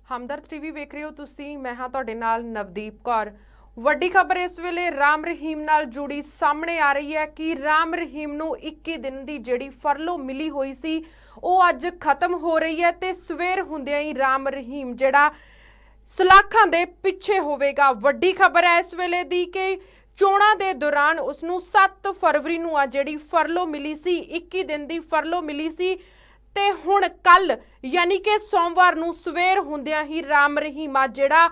हमदर्द TV वेख रहे हो तुसी। मैं हाँ तुहाडे नाल नवदीप कौर। वड्डी खबर इस वेले राम रहीम नाल जुड़ी सामने आ रही है कि राम रहीम नूं 21 दिन की जिहड़ी फरलो मिली हुई सी ਉਹ ਅੱਜ खत्म हो रही है ते सवेर हुंदियां ही राम रहीम जिहड़ा सलाखां दे पिछे होवेगा। वड्डी खबर है इस वेले दी कि चोणां दे दौरान उसनूं 7 फरवरी नूं आ जिहड़ी फरलो मिली सी, 21 दिन की फरलो मिली सी ते हुण कल यानी कि सोमवार नूं सवेर हुंदियां ही राम रहीम आ जिहड़ा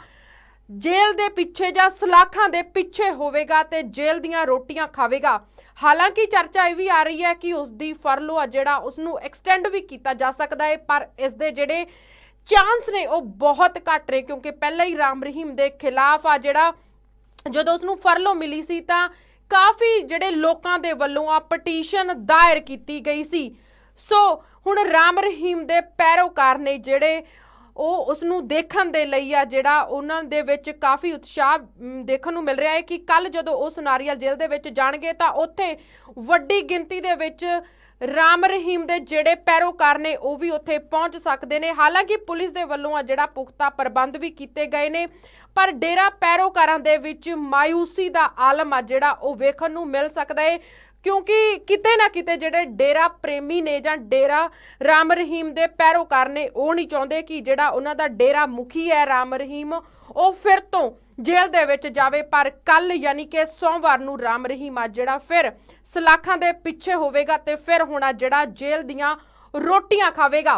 जेल दे पिछे जां सलाखां दे पिछे होवेगा ते जेल दीयां रोटियां खावेगा। हालांकि चर्चा ये भी आ रही है कि उसकी फरलो आ जिहड़ा उसनूं एक्सटेंड भी किया जा सकता है, पर इस दे जिहड़े चांस ने वो बहुत घट ने क्योंकि पहले ही राम रहीम के खिलाफ आ जिहड़ा जदों उसनूं फरलो मिली सी तां काफ़ी जिहड़े लोकां दे वल्लों आ पटीशन दायर की गई सी। सो हुण राम रहीम दे पैरोकार ने जिहड़े ਉਹ ਉਸ ਨੂੰ ਦੇਖਣ ਦੇ ਲਈ ਆ ਜਿਹੜਾ ਉਹਨਾਂ ਦੇ ਵਿੱਚ ਕਾਫੀ ਉਤਸ਼ਾਹ ਦੇਖਣ ਨੂੰ ਮਿਲ ਰਿਹਾ ਹੈ ਕਿ ਕੱਲ ਜਦੋਂ ਉਹ ਸੁਨਾਰੀਅਲ ਜੇਲ੍ਹ ਦੇ ਵਿੱਚ ਜਾਣਗੇ ਤਾਂ ਉੱਥੇ ਵੱਡੀ ਗਿਣਤੀ ਦੇ ਵਿੱਚ ਰਾਮ ਰਹੀਮ ਦੇ ਜਿਹੜੇ ਪੈਰੋਕਾਰ ਨੇ ਉਹ ਵੀ ਉੱਥੇ ਪਹੁੰਚ ਸਕਦੇ ਨੇ। ਹਾਲਾਂਕਿ ਪੁਲਿਸ ਦੇ ਵੱਲੋਂ ਆ ਜਿਹੜਾ ਪੁਖਤਾ ਪ੍ਰਬੰਧ ਵੀ ਕੀਤੇ ਗਏ ਨੇ, ਪਰ ਡੇਰਾ ਪੈਰੋਕਾਰਾਂ ਦੇ ਵਿੱਚ ਮਾਯੂਸੀ ਦਾ ਆਲਮ ਆ ਜਿਹੜਾ ਉਹ ਵੇਖਣ ਨੂੰ ਮਿਲ ਸਕਦਾ ਹੈ क्योंकि किते ना किते जिहड़े डेरा प्रेमी ने जां डेरा राम रहीम दे पैरोकार ने वो नहीं चाहते कि जिहड़ा उन्हां दा डेरा मुखी है राम रहीम वो फिर तो जेल दे विच जावे। पर कल यानी कि सोमवार नूं राम रहीम आ जिहड़ा फिर सलाखां दे पिछे होवेगा ते फिर हुण जिहड़ा जेल दीयां रोटियां खावेगा।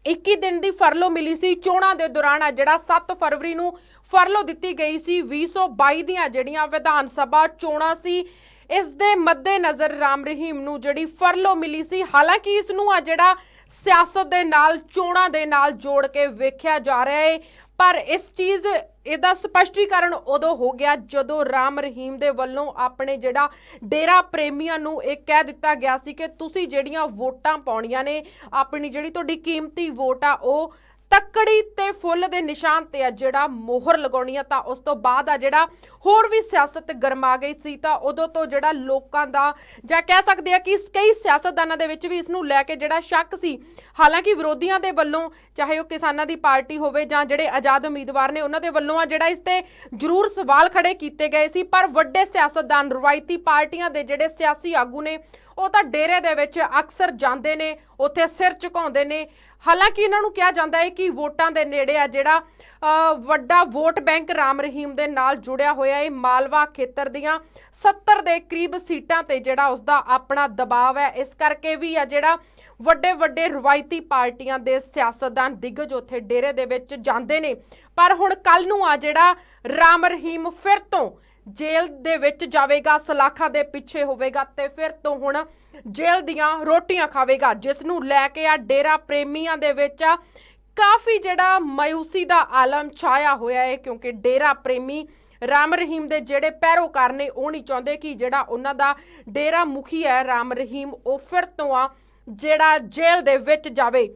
21 दिन की फरलो मिली सी चोणां दे दौरान आ जिहड़ा 7 फरवरी नूं फरलो दित्ती गई सी। 2022 दीयां जिहड़ियां विधान सभा चोणां सी इस दे मद्देनज़र राम रहीम नूं जिहड़ी फरलो मिली सी। हालांकि इस नूं आ जिहड़ा सियासत दे नाल चोणां दे नाल जोड़ के वेख्या जा रहा है, पर इस चीज़ इहदा स्पष्टीकरण उदों हो गया जदों राम रहीम दे वल्लों अपने जिहड़ा डेरा प्रेमियां नूं इह कह दित्ता गया सी कि तुसीं जिहड़ियां वोटां पाउणियां ने अपनी जिहड़ी तुहाडी कीमती वोट आ ओह तकड़ी ते फुੱਲ ਦੇ ਨਿਸ਼ਾਨ ਤੇ ਆ ਜਿਹੜਾ ਮੋਹਰ ਲਗਾਉਣੀ ਆ। ਤਾਂ ਉਸ ਤੋਂ ਬਾਅਦ ਆ ਜਿਹੜਾ ਹੋਰ ਵੀ ਸਿਆਸਤ ਗਰਮਾ ਗਈ ਸੀ ਤਾਂ ਉਦੋਂ ਤੋਂ ਜਿਹੜਾ ਲੋਕਾਂ ਦਾ ਜਾਂ ਕਹਿ ਸਕਦੇ ਆ ਕਿ ਕਈ ਸਿਆਸਤਦਾਨਾਂ ਦੇ ਵਿੱਚ ਵੀ ਇਸ ਨੂੰ ਲੈ ਕੇ ਜਿਹੜਾ ਸ਼ੱਕ ਸੀ। ਹਾਲਾਂਕਿ ਵਿਰੋਧੀਆਂ ਦੇ ਵੱਲੋਂ ਚਾਹੇ ਉਹ ਕਿਸਾਨਾਂ ਦੀ ਪਾਰਟੀ ਹੋਵੇ ਜਾਂ ਜਿਹੜੇ ਆਜ਼ਾਦ ਉਮੀਦਵਾਰ ਨੇ ਉਹਨਾਂ ਦੇ ਵੱਲੋਂ ਆ ਜਿਹੜਾ ਇਸ ਤੇ ਜ਼ਰੂਰ ਸਵਾਲ ਖੜੇ ਕੀਤੇ ਗਏ ਸੀ, ਪਰ ਵੱਡੇ ਸਿਆਸਤਦਾਨ ਰਵਾਇਤੀ ਪਾਰਟੀਆਂ ਦੇ ਜਿਹੜੇ ਸਿਆਸੀ ਆਗੂ ਨੇ ਉਹ ਤਾਂ ਡੇਰੇ ਦੇ ਵਿੱਚ ਅਕਸਰ ਜਾਂਦੇ ਨੇ, ਉੱਥੇ ਸਿਰ ਝੁਕਾਉਂਦੇ ਨੇ। ਹਾਲਾਂਕਿ ਇਹਨਾਂ ਨੂੰ ਕਿਹਾ ਜਾਂਦਾ ਹੈ ਕਿ ਵੋਟਾਂ ਦੇ ਨੇੜੇ ਆ ਜਿਹੜਾ ਵੱਡਾ ਵੋਟ ਬੈਂਕ ਰਾਮ ਰਹੀਮ ਦੇ ਨਾਲ ਜੁੜਿਆ ਹੋਇਆ ਹੈ। ਮਾਲਵਾ ਖੇਤਰ ਦੀਆਂ 70 ਦੇ ਕਰੀਬ ਸੀਟਾਂ ਤੇ ਜਿਹੜਾ ਉਸਦਾ ਆਪਣਾ ਦਬਾਅ ਹੈ, ਇਸ ਕਰਕੇ ਵੀ ਆ ਜਿਹੜਾ ਵੱਡੇ ਵੱਡੇ ਰਵਾਇਤੀ ਪਾਰਟੀਆਂ ਦੇ ਸਿਆਸਤਦਾਨ ਦਿਗਜ ਉੱਥੇ ਡੇਰੇ ਦੇ ਵਿੱਚ ਜਾਂਦੇ ਨੇ। ਪਰ ਹੁਣ ਕੱਲ ਨੂੰ ਆ ਜਿਹੜਾ ਰਾਮ ਰਹੀਮ ਫਿਰ ਤੋਂ जेल दे विच जावेगा, सलाखां दे पिछे होवेगा ते फिर तो हुण जेल दियां रोटियां खावेगा, जिस नूं लैके आ डेरा प्रेमियां दे विच काफ़ी जिहड़ा मायूसी दा आलम छाया होया है क्योंकि डेरा प्रेमी राम रहीम दे जिहड़े पैरोकार ने वो नहीं चाहते कि जिहड़ा उन्हां दा डेरा मुखी है राम रहीम वो फिर तो आ जिहड़ा जेल दे विच जावे।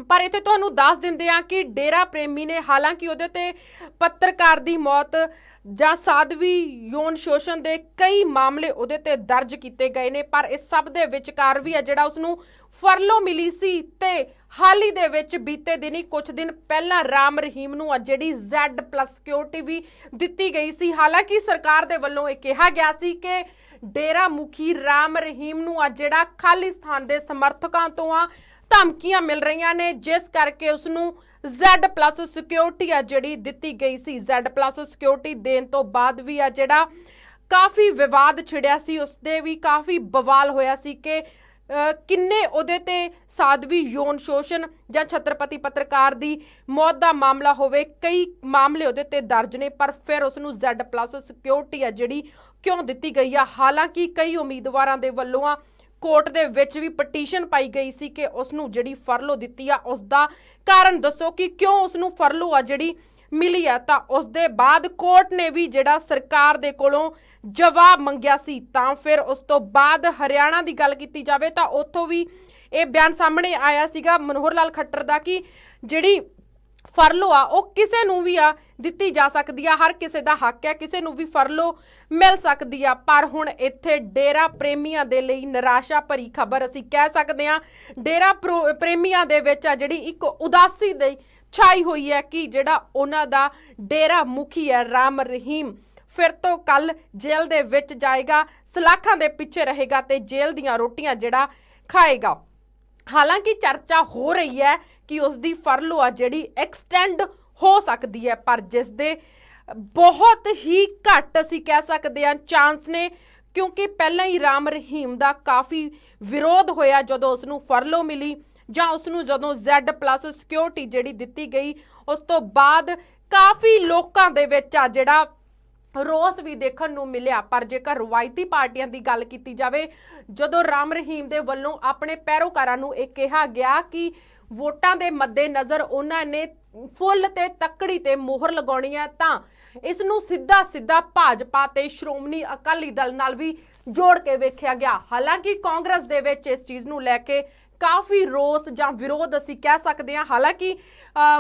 पर इत्थे तुहानूं दस दिंदे आ कि डेरा प्रेमी ने हालांकि उहदे ते पत्रकार दी मौत ਜਾਂ ਸਾਧਵੀ ਯੋਨ ਸ਼ੋਸ਼ਣ ਦੇ ਕਈ ਮਾਮਲੇ ਉਹਦੇ ਤੇ ਦਰਜ ਕੀਤੇ ਗਏ ਨੇ, ਪਰ ਇਸ ਸਭ ਦੇ ਵਿਚਕਾਰ ਵੀ ਆ ਜਿਹੜਾ ਉਸਨੂੰ ਫਰਲੋ ਮਿਲੀ ਸੀ ਤੇ ਹਾਲ ਹੀ ਦੇ ਵਿੱਚ ਬੀਤੇ ਦਿਨੀ ਕੁਝ ਦਿਨ ਪਹਿਲਾਂ ਰਾਮ ਰਹੀਮ ਨੂੰ ਆ ਜਿਹੜੀ Z+ ਸਿਕਿਉਰਿਟੀ ਵੀ ਦਿੱਤੀ ਗਈ ਸੀ। ਹਾਲਾਂਕਿ ਸਰਕਾਰ ਦੇ ਵੱਲੋਂ ਇਹ ਕਿਹਾ ਗਿਆ ਸੀ ਕਿ ਡੇਰਾ ਮੁਖੀ ਰਾਮ ਰਹੀਮ ਨੂੰ ਆ ਜਿਹੜਾ ਖਾਲਿਸਤਾਨ ਦੇ ਸਮਰਥਕਾਂ ਤੋਂ ਆ ਧਮਕੀਆਂ ਮਿਲ ਰਹੀਆਂ ਨੇ, ਜਿਸ ਕਰਕੇ ਉਸਨੂੰ Z+ ਸਿਕਿਉਰਿਟੀ ਆ ਜਿਹੜੀ ਦਿੱਤੀ ਗਈ ਸੀ। Z+ ਸਿਕਿਉਰਿਟੀ ਦੇਣ ਤੋਂ ਬਾਅਦ ਵੀ ਆ ਜਿਹੜਾ ਕਾਫੀ ਵਿਵਾਦ ਛਿੜਿਆ ਸੀ, ਉਸਦੇ ਵੀ ਕਾਫੀ ਬਵਾਲ ਹੋਇਆ ਸੀ ਕਿ ਕਿੰਨੇ ਉਹਦੇ ਤੇ ਸਾਧਵੀ ਯੋਨ ਸ਼ੋਸ਼ਣ ਜਾਂ ਛਤਰਪਤੀ ਪੱਤਰਕਾਰ ਦੀ ਮੌਤ ਦਾ ਮਾਮਲਾ ਹੋਵੇ, ਕਈ ਮਾਮਲੇ ਉਹਦੇ ਤੇ ਦਰਜ ਨੇ, ਪਰ ਫਿਰ ਉਸਨੂੰ Z+ ਸਿਕਿਉਰਿਟੀ ਆ ਜਿਹੜੀ ਕਿਉਂ ਦਿੱਤੀ ਗਈ ਆ। ਹਾਲਾਂਕਿ ਕਈ ਉਮੀਦਵਾਰਾਂ ਦੇ ਵੱਲੋਂ ਆ ਕੋਰਟ ਦੇ ਵਿੱਚ ਵੀ ਪਟੀਸ਼ਨ ਪਾਈ ਗਈ ਸੀ ਕਿ ਉਸ ਨੂੰ ਜਿਹੜੀ ਫਰਲੋ ਦਿੱਤੀ ਆ ਉਸ ਦਾ ਕਾਰਨ ਦੱਸੋ ਕਿ ਕਿਉਂ ਉਸ ਨੂੰ ਫਰਲੋ ਆ ਜਿਹੜੀ ਮਿਲੀ ਆ। ਤਾਂ ਉਸ ਦੇ ਬਾਅਦ ਕੋਰਟ ਨੇ ਵੀ ਜਿਹੜਾ ਸਰਕਾਰ ਦੇ ਕੋਲੋਂ ਜਵਾਬ ਮੰਗਿਆ ਸੀ। ਤਾਂ ਫਿਰ ਉਸ ਤੋਂ ਬਾਅਦ ਹਰਿਆਣਾ ਦੀ ਗੱਲ ਕੀਤੀ ਜਾਵੇ ਤਾਂ ਉੱਥੋਂ ਵੀ ਇਹ ਬਿਆਨ ਸਾਹਮਣੇ ਆਇਆ ਸੀਗਾ ਮਨੋਹਰ ਲਾਲ ਖੱਟਰ ਦਾ ਕਿ ਜਿਹੜੀ फरलो आ वो किसे नूं भी आ दित्ती जा सकती है, हर किसी का हक है, किसी नूं भी फरलो मिल सकती है। पर हुण इत्थे डेरा प्रेमियां दे लई निराशा भरी खबर असीं कह सकते हैं। डेरा प्रेमियां दे विच आ जिहड़ी एक उदासी दे ਛਾਈ ਹੋਈ ਹੈ ਕਿ ਜਿਹੜਾ ਉਹਨਾਂ ਦਾ ਡੇਰਾ ਮੁਖੀ ਹੈ ਰਾਮ ਰਹੀਮ ਫਿਰ ਤੋਂ ਕੱਲ ਜੇਲ੍ਹ ਦੇ ਵਿੱਚ ਜਾਏਗਾ, ਸਲਾਖਾਂ ਦੇ ਪਿੱਛੇ ਰਹੇਗਾ ਤੇ ਜੇਲ੍ਹ ਦੀਆਂ ਰੋਟੀਆਂ ਜਿਹੜਾ ਖਾਏਗਾ। ਹਾਲਾਂਕਿ ਚਰਚਾ ਹੋ ਰਹੀ ਹੈ ਕਿ ਉਸ ਦੀ ਫਰਲੋ ਆ ਜਿਹੜੀ ਐਕਸਟੈਂਡ ਹੋ ਸਕਦੀ ਹੈ, ਪਰ ਜਿਸ ਦੇ ਬਹੁਤ ਹੀ ਘੱਟ ਅਸੀਂ ਕਹਿ ਸਕਦੇ ਹਾਂ ਚਾਂਸ ਨੇ, ਕਿਉਂਕਿ ਪਹਿਲਾਂ ਹੀ ਰਾਮ ਰਹੀਮ ਦਾ ਕਾਫੀ ਵਿਰੋਧ ਹੋਇਆ ਜਦੋਂ ਉਸ ਨੂੰ ਫਰਲੋ ਮਿਲੀ ਜਾਂ ਉਸ ਨੂੰ ਜਦੋਂ Z+ ਸਿਕਿਉਰਿਟੀ ਜਿਹੜੀ ਦਿੱਤੀ ਗਈ। ਉਸ ਤੋਂ ਬਾਅਦ ਕਾਫੀ ਲੋਕਾਂ ਦੇ ਵਿੱਚ ਆ ਜਿਹੜਾ ਰੋਸ ਵੀ ਦੇਖਣ ਨੂੰ ਮਿਲਿਆ। ਪਰ ਜੇਕਰ ਰਵਾਇਤੀ ਪਾਰਟੀਆਂ ਦੀ ਗੱਲ ਕੀਤੀ ਜਾਵੇ, ਜਦੋਂ ਰਾਮ ਰਹੀਮ ਦੇ ਵੱਲੋਂ ਆਪਣੇ ਪੈਰੋਕਾਰਾਂ ਨੂੰ ਇਹ ਕਿਹਾ ਗਿਆ ਕਿ ਵੋਟਾਂ ਦੇ ਮੱਦੇ ਨਜ਼ਰ ਉਹਨਾਂ ਨੇ ਫੁੱਲ ਤੇ ਤੱਕੜੀ ਤੇ ਮੋਹਰ ਲਗਾਉਣੀ ਹੈ, ਤਾਂ ਇਸ ਨੂੰ ਸਿੱਧਾ ਭਾਜਪਾ ਤੇ ਸ਼੍ਰੋਮਣੀ ਅਕਾਲੀ ਦਲ ਨਾਲ ਵੀ ਜੋੜ ਕੇ ਵੇਖਿਆ ਗਿਆ। ਹਾਲਾਂਕਿ ਕਾਂਗਰਸ ਦੇ ਵਿੱਚ ਇਸ ਚੀਜ਼ ਨੂੰ ਲੈ ਕੇ ਕਾਫੀ ਰੋਸ ਜਾਂ ਵਿਰੋਧ ਅਸੀਂ ਕਹਿ ਸਕਦੇ ਹਾਂ। ਹਾਲਾਂਕਿ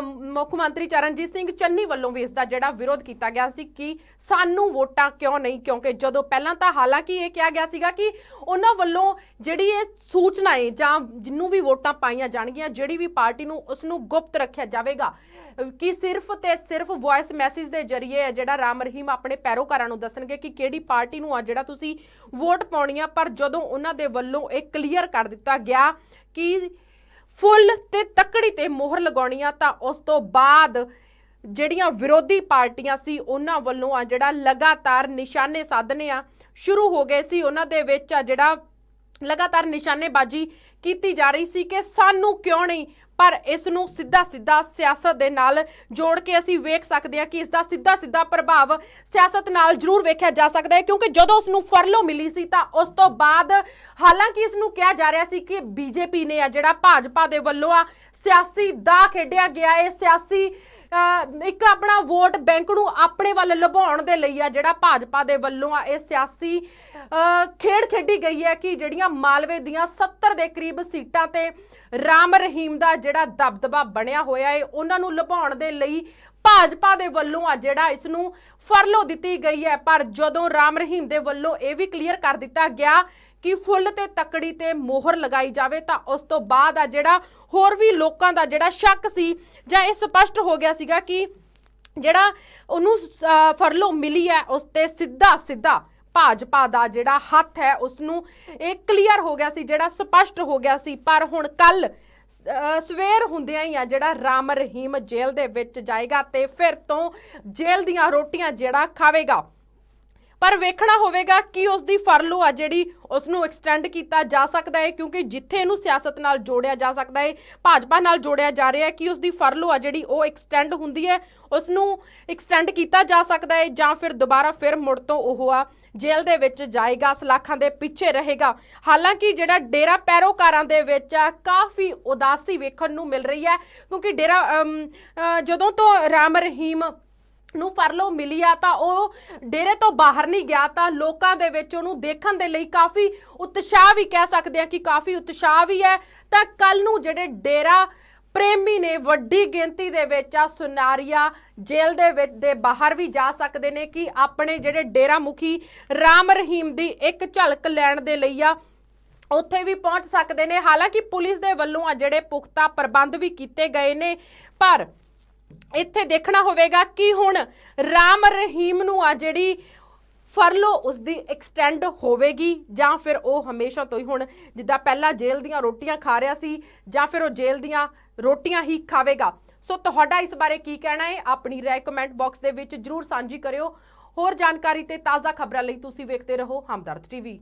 ਮੁੱਖ ਮੰਤਰੀ ਚਰਨਜੀਤ ਸਿੰਘ ਚੰਨੀ ਵੱਲੋਂ ਵੀ ਇਸ ਦਾ ਜਿਹੜਾ ਵਿਰੋਧ ਕੀਤਾ ਗਿਆ ਸੀ ਕਿ ਸਾਨੂੰ ਵੋਟਾਂ ਕਿਉਂ ਨਹੀਂ, ਕਿਉਂਕਿ ਜਦੋਂ ਪਹਿਲਾਂ ਤਾਂ ਹਾਲਾਂਕਿ ਇਹ ਕਿਹਾ ਗਿਆ ਸੀਗਾ ਕਿ ਉਹਨਾਂ ਵੱਲੋਂ ਜਿਹੜੀ ਇਹ ਸੂਚਨਾ ਹੈ ਜਾਂ ਜਿਹਨੂੰ ਵੀ ਵੋਟਾਂ ਪਾਈਆਂ ਜਾਣਗੀਆਂ, ਜਿਹੜੀ ਵੀ ਪਾਰਟੀ ਨੂੰ, ਉਸ ਨੂੰ ਗੁਪਤ ਰੱਖਿਆ ਜਾਵੇਗਾ ਕਿ ਸਿਰਫ ਤੇ ਸਿਰਫ ਵੌਇਸ ਮੈਸੇਜ ਦੇ ਜ਼ਰੀਏ ਜਿਹੜਾ ਰਾਮ ਰਹੀਮ ਆਪਣੇ ਪੈਰੋਕਾਰਾਂ ਨੂੰ ਦੱਸਣਗੇ ਕਿ ਕਿਹੜੀ ਪਾਰਟੀ ਨੂੰ ਆ ਜਿਹੜਾ ਤੁਸੀਂ ਵੋਟ ਪਾਉਣੀ ਆ। ਪਰ ਜਦੋਂ ਉਹਨਾਂ ਦੇ ਵੱਲੋਂ ਇਹ ਕਲੀਅਰ ਕਰ ਦਿੱਤਾ ਗਿਆ ਕਿ ਫੁੱਲ ਤੇ ਤੱਕੜੀ ਤੇ ਮੋਹਰ ਲਗਾਉਣੀ ਆ, ਤਾਂ ਉਸ ਤੋਂ ਬਾਅਦ ਜਿਹੜੀਆਂ ਵਿਰੋਧੀ ਪਾਰਟੀਆਂ ਸੀ ਉਹਨਾਂ ਵੱਲੋਂ ਆ ਜਿਹੜਾ ਲਗਾਤਾਰ ਨਿਸ਼ਾਨੇ ਸਾਧਨੇ ਆ ਸ਼ੁਰੂ ਹੋ ਗਏ ਸੀ। ਉਹਨਾਂ ਦੇ ਵਿੱਚ ਆ ਜਿਹੜਾ ਲਗਾਤਾਰ ਨਿਸ਼ਾਨੇਬਾਜ਼ੀ ਕੀਤੀ ਜਾ ਰਹੀ ਸੀ ਕਿ ਸਾਨੂੰ ਕਿਉਂ ਨਹੀਂ, ਪਰ ਇਸ ਨੂੰ ਸਿੱਧਾ ਸਿਆਸਤ ਦੇ ਨਾਲ ਜੋੜ ਕੇ ਅਸੀਂ ਵੇਖ ਸਕਦੇ ਹਾਂ ਕਿ ਇਸ ਦਾ ਸਿੱਧਾ ਪ੍ਰਭਾਵ ਸਿਆਸਤ ਨਾਲ ਜ਼ਰੂਰ ਵੇਖਿਆ ਜਾ ਸਕਦਾ ਹੈ। ਕਿਉਂਕਿ ਜਦੋਂ ਉਸ ਨੂੰ ਫਰਲੋ ਮਿਲੀ ਸੀ ਤਾਂ ਉਸ ਤੋਂ ਬਾਅਦ ਹਾਲਾਂਕਿ ਇਸ ਨੂੰ ਕਿਹਾ ਜਾ ਰਿਹਾ ਸੀ ਕਿ ਬੀਜੇਪੀ ਨੇ ਆ ਜਿਹੜਾ ਭਾਜਪਾ ਦੇ ਵੱਲੋਂ ਆ ਸਿਆਸੀ ਦਾ ਖੇਡਿਆ ਗਿਆ ਹੈ, ਸਿਆਸੀ ਇੱਕ ਆਪਣਾ ਵੋਟ ਬੈਂਕ ਨੂੰ ਆਪਣੇ ਵੱਲ ਲੁਭਾਉਣ ਦੇ ਲਈ ਆ ਜਿਹੜਾ ਭਾਜਪਾ ਦੇ ਵੱਲੋਂ ਆ ਇਹ ਸਿਆਸੀ ਖੇਡ ਖੇਡੀ ਗਈ ਹੈ ਕਿ ਜਿਹੜੀਆਂ ਮਾਲਵੇ ਦੀਆਂ 70 ਦੇ ਕਰੀਬ ਸੀਟਾਂ ਤੇ ਰਾਮ ਰਹੀਮ ਦਾ ਜਿਹੜਾ ਦਬਦਬਾ ਬਣਿਆ ਹੋਇਆ ਹੈ, ਉਹਨਾਂ ਨੂੰ ਲੁਭਾਉਣ ਦੇ ਲਈ ਭਾਜਪਾ ਦੇ ਵੱਲੋਂ ਆ ਜਿਹੜਾ ਇਸ ਨੂੰ ਫਰਲੋ ਦਿੱਤੀ ਗਈ ਹੈ। ਪਰ ਜਦੋਂ ਰਾਮ ਰਹੀਮ ਦੇ ਵੱਲੋਂ ਇਹ ਵੀ ਕਲੀਅਰ ਕਰ ਦਿੱਤਾ ਗਿਆ ਕਿ ਫੁੱਲ ਤੇ ਤੱਕੜੀ ਤੇ ਮੋਹਰ ਲਗਾਈ ਜਾਵੇ, ਤਾਂ ਉਸ ਤੋਂ ਬਾਅਦ ਆ ਜਿਹੜਾ ਹੋਰ ਵੀ ਲੋਕਾਂ ਦਾ ਜਿਹੜਾ ਸ਼ੱਕ ਸੀ ਜਾਂ ਇਹ ਸਪਸ਼ਟ ਹੋ ਗਿਆ ਸੀਗਾ ਕਿ ਜਿਹੜਾ ਉਹਨੂੰ ਫਰਲੋ ਮਿਲੀ ਹੈ ਉਸ ਤੇ ਸਿੱਧਾ ਭਾਜਪਾ ਦਾ ਜਿਹੜਾ ਹੱਥ ਹੈ ਉਸ ਨੂੰ ਇਹ ਕਲੀਅਰ ਹੋ ਗਿਆ ਸੀ, ਜਿਹੜਾ ਸਪਸ਼ਟ ਹੋ ਗਿਆ ਸੀ। ਪਰ ਹੁਣ ਕੱਲ ਸਵੇਰ ਹੁੰਦਿਆਂ ਹੀ ਆ ਜਿਹੜਾ ਰਾਮ ਰਹੀਮ ਜੇਲ੍ਹ ਦੇ ਵਿੱਚ ਜਾਏਗਾ ਤੇ ਫਿਰ ਤੋਂ ਜੇਲ੍ਹ ਦੀਆਂ ਰੋਟੀਆਂ ਜਿਹੜਾ ਖਾਵੇਗਾ। ਪਰ ਵੇਖਣਾ ਹੋਵੇਗਾ ਕਿ ਉਸ ਦੀ ਫਰਲੋ ਆ ਜਿਹੜੀ ਉਸ ਨੂੰ ਐਕਸਟੈਂਡ ਕੀਤਾ ਜਾ ਸਕਦਾ ਹੈ, ਕਿਉਂਕਿ ਜਿੱਥੇ ਇਹਨੂੰ ਸਿਆਸਤ ਨਾਲ ਜੋੜਿਆ ਜਾ ਸਕਦਾ ਹੈ, ਭਾਜਪਾ ਨਾਲ ਜੋੜਿਆ ਜਾ ਰਿਹਾ ਹੈ ਕਿ ਉਸ ਦੀ ਫਰਲੋ ਆ ਜਿਹੜੀ ਉਹ ਐਕਸਟੈਂਡ ਹੁੰਦੀ ਹੈ, ਉਸ ਨੂੰ ਐਕਸਟੈਂਡ ਕੀਤਾ ਜਾ ਸਕਦਾ ਹੈ ਜਾਂ ਫਿਰ ਦੁਬਾਰਾ ਫਿਰ ਮੁੜ ਤੋਂ ਉਹ ਆ ਜੇਲ੍ਹ ਦੇ ਵਿੱਚ ਜਾਏਗਾ, ਸਲਾਖਾਂ ਦੇ ਪਿੱਛੇ ਰਹੇਗਾ। ਹਾਲਾਂਕਿ ਜਿਹੜਾ ਡੇਰਾ ਪੈਰੋਕਾਰਾਂ ਦੇ ਵਿੱਚ ਆ ਕਾਫੀ ਉਦਾਸੀ ਵੇਖਣ ਨੂੰ ਮਿਲ ਰਹੀ ਹੈ, ਕਿਉਂਕਿ ਡੇਰਾ ਜਦੋਂ ਤੋਂ ਰਾਮ ਰਹੀਮ ਨੂੰ ਫਰਲੋ ਮਿਲੀ ਆ ਤਾਂ ਉਹ ਡੇਰੇ ਤੋਂ ਬਾਹਰ ਨਹੀਂ ਗਿਆ, ਤਾਂ ਲੋਕਾਂ ਦੇ ਵਿੱਚ ਉਹਨੂੰ ਦੇਖਣ ਦੇ ਲਈ ਕਾਫੀ ਉਤਸ਼ਾਹ ਵੀ ਕਹਿ ਸਕਦੇ ਆ ਕਿ ਕਾਫੀ ਉਤਸ਼ਾਹ ਵੀ ਹੈ। ਤਾਂ ਕੱਲ ਨੂੰ ਜਿਹੜੇ ਡੇਰਾ ਪ੍ਰੇਮੀ ਨੇ ਵੱਡੀ ਗਿਣਤੀ ਦੇ ਵਿੱਚ ਆ ਸੁਨਾਰੀਆ ਜੇਲ੍ਹ ਦੇ ਵਿੱਚ ਦੇ ਬਾਹਰ ਵੀ ਜਾ ਸਕਦੇ ਨੇ ਕਿ ਆਪਣੇ ਜਿਹੜੇ ਡੇਰਾ ਮੁਖੀ ਰਾਮ ਰਹੀਮ ਦੀ ਇੱਕ ਝਲਕ ਲੈਣ ਦੇ ਲਈ ਆ ਉੱਥੇ ਵੀ ਪਹੁੰਚ ਸਕਦੇ ਨੇ। ਹਾਲਾਂਕਿ ਪੁਲਿਸ ਦੇ ਵੱਲੋਂ ਆ ਜਿਹੜੇ ਪੁਖਤਾ ਪ੍ਰਬੰਧ ਵੀ ਕੀਤੇ ਗਏ ਨੇ, ਪਰ ਇੱਥੇ ਦੇਖਣਾ ਹੋਵੇਗਾ ਕਿ ਹੁਣ ਰਾਮ ਰਹੀਮ ਨੂੰ ਆ ਜਿਹੜੀ ਫਰਲੋ ਉਸਦੀ ਐਕਸਟੈਂਡ ਹੋਵੇਗੀ ਜਾਂ ਫਿਰ ਉਹ ਹਮੇਸ਼ਾ ਤੋਂ ਹੀ ਹੁਣ ਜਿੱਦਾਂ ਪਹਿਲਾਂ ਜੇਲ੍ਹ ਦੀਆਂ ਰੋਟੀਆਂ ਖਾ ਰਿਹਾ ਸੀ ਜਾਂ ਫਿਰ ਉਹ ਜੇਲ੍ਹ ਦੀਆਂ ਰੋਟੀਆਂ ਹੀ ਖਾਵੇਗਾ। ਸੋ ਤੁਹਾਡਾ ਇਸ ਬਾਰੇ ਕੀ ਕਹਿਣਾ ਹੈ? ਆਪਣੀ ਰਾਏ ਕਮੈਂਟ ਬਾਕਸ ਦੇ ਵਿੱਚ ਜਰੂਰ ਸਾਂਝੀ ਕਰਿਓ। ਹੋਰ ਜਾਣਕਾਰੀ ਤੇ ਤਾਜ਼ਾ ਖਬਰਾਂ ਲਈ ਤੁਸੀਂ ਵੇਖਦੇ ਰਹੋ ਹਮਦਰਦ ਟੀਵੀ।